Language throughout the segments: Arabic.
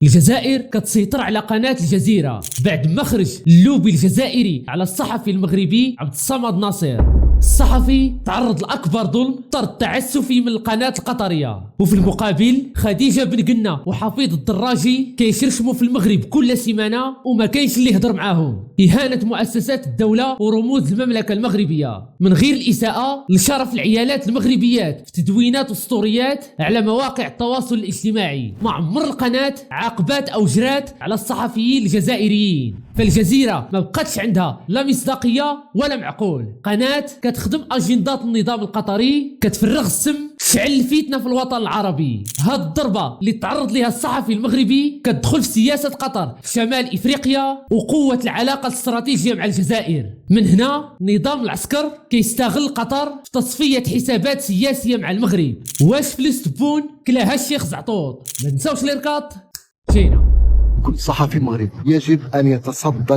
الجزائر كتسيطر على قناة الجزيرة بعد ما خرج اللوبي الجزائري على الصحفي المغربي عبد الصمد ناصر. الصحفي تعرض لأكبر ظلم طرد تعسفي من القناة القطرية، وفي المقابل خديجة بن قنة وحفيظ الدراجي كيشرشموا في المغرب كل سيمانة وما كاينش اللي يهضر معاهم. إهانة مؤسسات الدولة ورموز المملكة المغربية من غير الإساءة لشرف العيالات المغربيات في تدوينات واسطوريات على مواقع التواصل الاجتماعي. ما عمر القناة عاقبات أو جرات على الصحفيين الجزائريين، فالجزيرة ما بقاتش عندها لا مصداقية ولا معقول. قناة كتخدم أجندات النظام القطري، كتفرغ السم، تشعل الفتنة في الوطن العربي. هاد الضربة اللي تعرض لها الصحفي المغربي كتدخل في سياسة قطر في شمال إفريقيا وقوة العلاقة الاستراتيجية مع الجزائر. من هنا نظام العسكر كيستغل قطر في تصفية حسابات سياسية مع المغرب. واش فلوس تبون كلاها الشيخ زعطوط. ما نساوش الاركاط. جينا. كل صحفي مغربي يجب أن يتصدى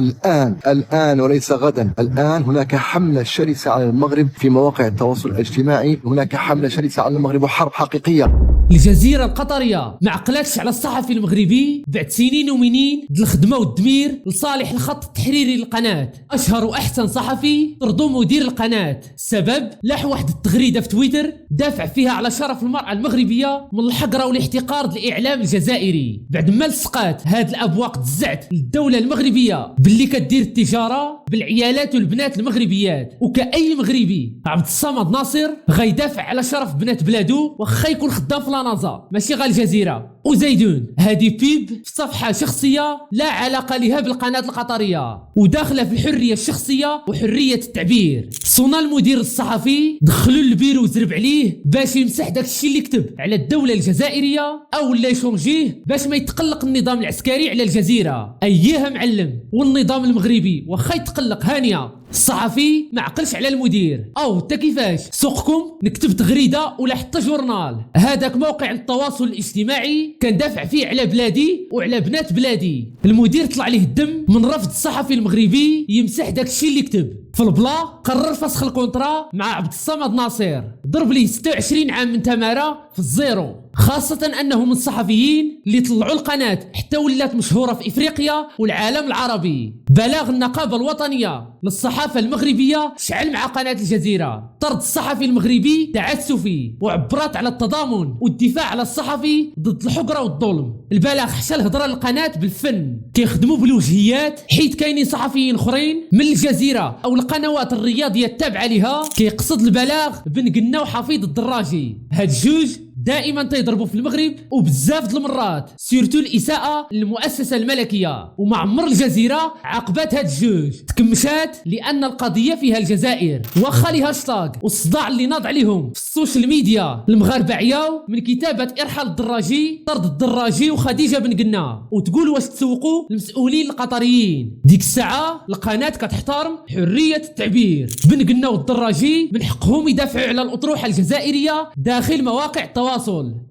الآن وليس غدا. الآن هناك حملة شرسة على المغرب في مواقع التواصل الاجتماعي، هناك حملة شرسة على المغرب وحرب حقيقية. الجزيرة القطرية ما عقلاتش على الصحفي المغربي بعد سنين ومنين د الخدمة والدمير لصالح الخط التحريري للقناة. أشهر وأحسن صحفي طردو مدير القناة. السبب لاح واحد التغريدة في تويتر دافع فيها على شرف المرأة المغربية من الحقرة والاحتقار الإعلام الجزائري. بعد ما لصقات هاد الأبواق تزعت للدولة المغربية باللي كدير التجارة بالعيالات والبنات المغربيات، وكأي مغربي عبد الصمد ناصر غيدافع على شرف بنات بلادو واخا يكون خدام في لانازا ماشي غير الجزيرة. وزيدون هذه بيب في صفحة شخصية لا علاقة لها بالقناة القطرية وداخلة في الحرية الشخصية وحرية التعبير. صونا المدير الصحفي دخلوا البيرو وزرب عليه باش يمسح داك الشيء اللي كتب على الدولة الجزائرية او لا يشونجيه باش ما يتقلق النظام العسكري على الجزيرة. ايها معلم، والنظام المغربي واخا يتقلق هانية. الصحفي ما عقلش على المدير او تا كيفاش سوقكم نكتب تغريده ولا حتى جورنال. هذاك موقع التواصل الاجتماعي كندافع فيه على بلادي وعلى بنات بلادي. المدير طلع ليه الدم من رفض الصحفي المغربي يمسح داك الشيء اللي كتب. في البلا قرر فسخ الكونترا مع عبد الصمد ناصر، ضرب ليه 26 عام من تماره في الزيرو، خاصة أنه من الصحفيين اللي طلعوا القناة حتى ولات مشهورة في إفريقيا والعالم العربي. بلاغ النقابة الوطنية للصحافة المغربية شعل مع قناة الجزيرة طرد الصحفي المغربي تعسفي، وعبرات على التضامن والدفاع على الصحفي ضد الحقرة والظلم. البلاغ حشى الهضرة للقناة بالفن، كيخدموا بالوجهيات حيت كاينين صحفيين اخرين من الجزيرة او القنوات الرياضية التابعة لها كيقصد البلاغ بن قنة وحفيظ الدراجي. هاد الجوج دائما تيضربوا في المغرب وبزاف د المرات، سيرتو الإساءة للمؤسسة الملكية. ومع عمر الجزيرة عاقبات هاد الجوج تكمشات لأن القضية فيها الجزائر واخا ليها هاشتاغ، والصداع اللي ناض عليهم في السوشيال ميديا المغاربة عياو من كتابة إرحال الدراجي، طرد الدراجي وخديجة بن قنة، وتقول واش تسوقوا المسؤولين القطريين. ديك الساعة القناة كتحترم حرية التعبير. بن قنة والدراجي من حقهم يدافعوا على الأطروحة الجزائرية داخل مواقع التواصل.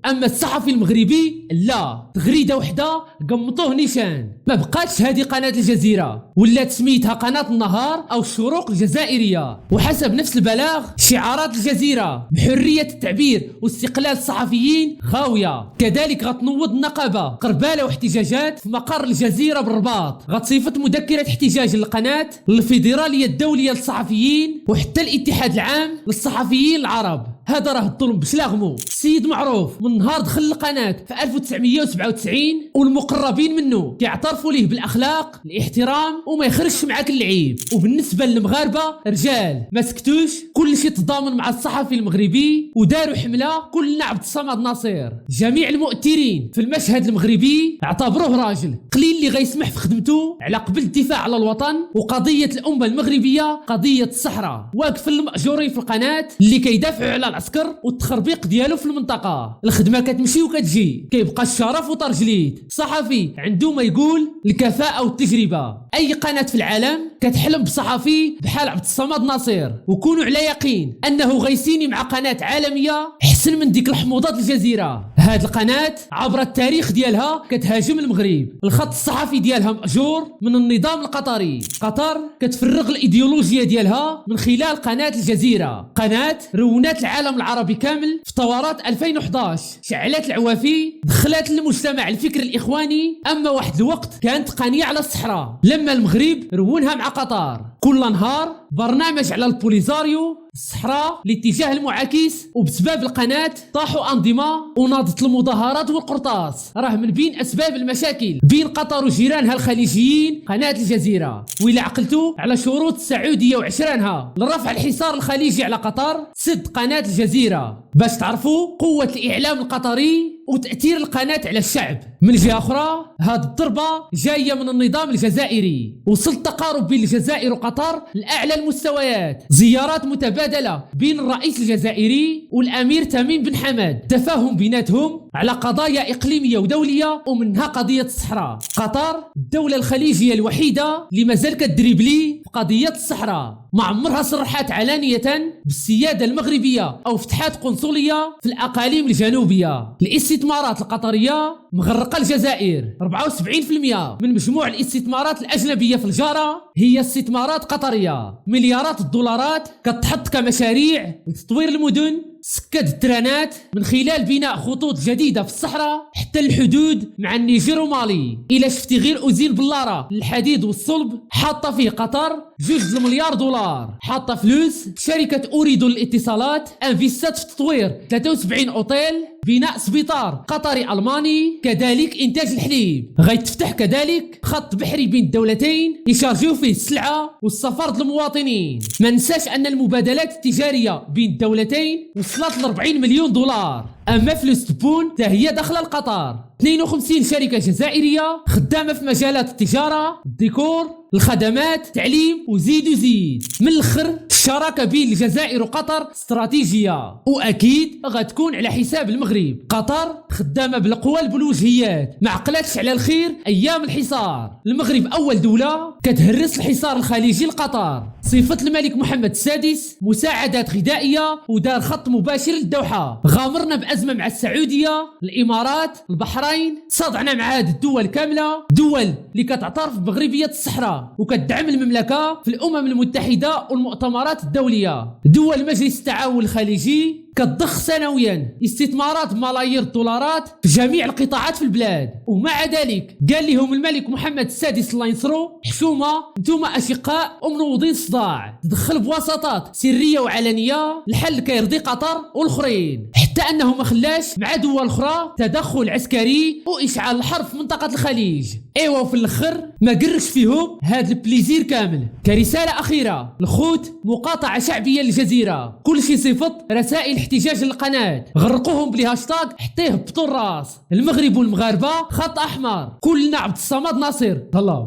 اما الصحفي المغربي لا، تغريده وحده قمطوه نيشان. ما بقاتش هذه قناه الجزيره، ولات سميتها قناه النهار او الشروق الجزائريه. وحسب نفس البلاغ شعارات الجزيره بحريه التعبير واستقلال الصحفيين خاويه. كذلك غتنوض النقابه قرباله واحتجاجات في مقر الجزيره بالرباط، غتصيفط مذكره احتجاج للقناه الفيدراليه الدوليه للصحفيين وحتى الاتحاد العام للصحفيين العرب. هذا راه الظلم بشلاغمو. السيد معروف من نهار دخل القناة في 1997 والمقربين منه كيعترفوا ليه بالاخلاق الاحترام وما يخرجش معاك اللعيب. وبالنسبة للمغاربة رجال ما سكتوش، كل شيء تضامن مع الصحفي المغربي وداروا حملة كلنا عبد الصمد ناصر. جميع المؤثرين في المشهد المغربي اعتبروه راجل قليل اللي غيسمح في خدمته على قبل الدفاع على الوطن وقضية الأمة المغربية قضية الصحراء. واقف المأجورين في القناة اللي كيدافعوا على العسكر والتخربيق ديالو في المنطقة. الخدمة كتمشي وكتجي، كيبقى الشرف وطرجليت. صحفي عنده ما يقول الكفاءة والتجربة. اي قناة في العالم كتحلم بصحفي بحال عبد الصمد ناصر، وكونوا على يقين انه غيسيني مع قناة عالمية احسن من ديك الحموضات الجزيرة. هاد القناة عبر التاريخ ديالها كتهاجم المغرب، الخط الصحفي ديالها مأجور من النظام القطري. قطر كتفرغ الايديولوجيا ديالها من خلال قناة الجزيرة، قناة رونات العالم العربي كامل في ثورات 2011، شعلت العوافي، دخلت المجتمع الفكر الاخواني. اما واحد الوقت كانت قانية على الصحراء، لما المغرب رونها مع قطر كل نهار برنامج على البوليزاريو الصحراء الاتجاه المعاكس، وبسبب القناة طاحوا أنظمة وناضت المظاهرات والقرطاس. راه من بين أسباب المشاكل بين قطر وجيرانها الخليجيين قناة الجزيرة. وإلا عقلتوا على شروط السعودية وعشرانها لرفع الحصار الخليجي على قطر، سد قناة الجزيرة باش تعرفوا قوة الإعلام القطري وتأثير القناة على الشعب. من جهة أخرى هاد الضربة جاية من النظام الجزائري، وصل التقارب بين الجزائر وقطر لأعلى المستويات، زيارات متبادلة بين الرئيس الجزائري والأمير تميم بن حمد، تفاهم بيناتهم على قضايا إقليمية ودولية ومنها قضية الصحراء. قطر الدولة الخليجية الوحيدة اللي مازال كتدريبلي في قضية الصحراء، ما عمرها صرحت علانية بالسيادة المغربية أو فتحات قنصلية في الأقاليم الجنوبية. الاستثمارات القطرية مغرقة الجزائر، 74% من مجموع الاستثمارات الأجنبية في الجارة هي استثمارات قطرية. مليارات الدولارات كتحط كمشاريع لتطوير المدن، سكة الترانات، من خلال بناء خطوط جديدة في الصحراء حتى الحدود مع النيجر ومالي. إلا شفتي غير أوزين بلارة للحديد والصلب حاطة فيه قطر 2 مليار دولار، حاطة فلوس. شركة أوريدو للاتصالات انفستت في تطوير 73 أوتيل، بناء سبيطار قطري ألماني، كذلك إنتاج الحليب. غيتفتح كذلك خط بحري بين الدولتين يشارجيو فيه السلعة والسفر للمواطنين. ما ننساش أن المبادلات التجارية بين الدولتين وصلت ل 40 مليون دولار. أما فلوس تبون هي داخله لقطر. 52 شركة جزائرية خدامة في مجالات التجارة، الديكور، الخدمات، التعليم، وزيد وزيد. من الآخر الشراكة بين الجزائر وقطر استراتيجية، وأكيد غتكون على حساب المغرب. قطر خدامة بالقوى البلوجيات، ما عقلتش على الخير أيام الحصار. المغرب أول دولة كتهرس الحصار الخليجي لقطر، صفة الملك محمد السادس مساعدات غذائية ودار خط مباشر للدوحة. غامرنا بأزمة مع السعودية، الإمارات، البحرين، صدعنا مع هذه الدول كاملة، دول اللي كتعترف بمغربية الصحراء وكتدعم المملكة في الأمم المتحدة والمؤتمرات الدولية. دول مجلس التعاون الخليجي كتضخ سنويا استثمارات بملايير الدولارات في جميع القطاعات في البلاد، ومع ذلك قال لهم الملك محمد السادس الله ينصرو: حشومة انتم أشقاء ومنوضين صداع. تدخل بوساطات سرية وعلنية، الحل كيرضي قطر والآخرين، حتى أنه ما خلاش مع دول أخرى تدخل عسكري وإشعال الحرب في منطقة الخليج. ايوا وفي الاخر ما قرش فيهم هاد البليزير كامل. كرسالة أخيرة الخوت مقاطعة شعبية للجزيرة، كل شي صفت رسائل احتجاج للقناة، غرقوهم بالهاشتاغ حتى يهبطوا الراس. المغرب والمغاربة خط أحمر، كلنا عبد الصمد ناصر. الله.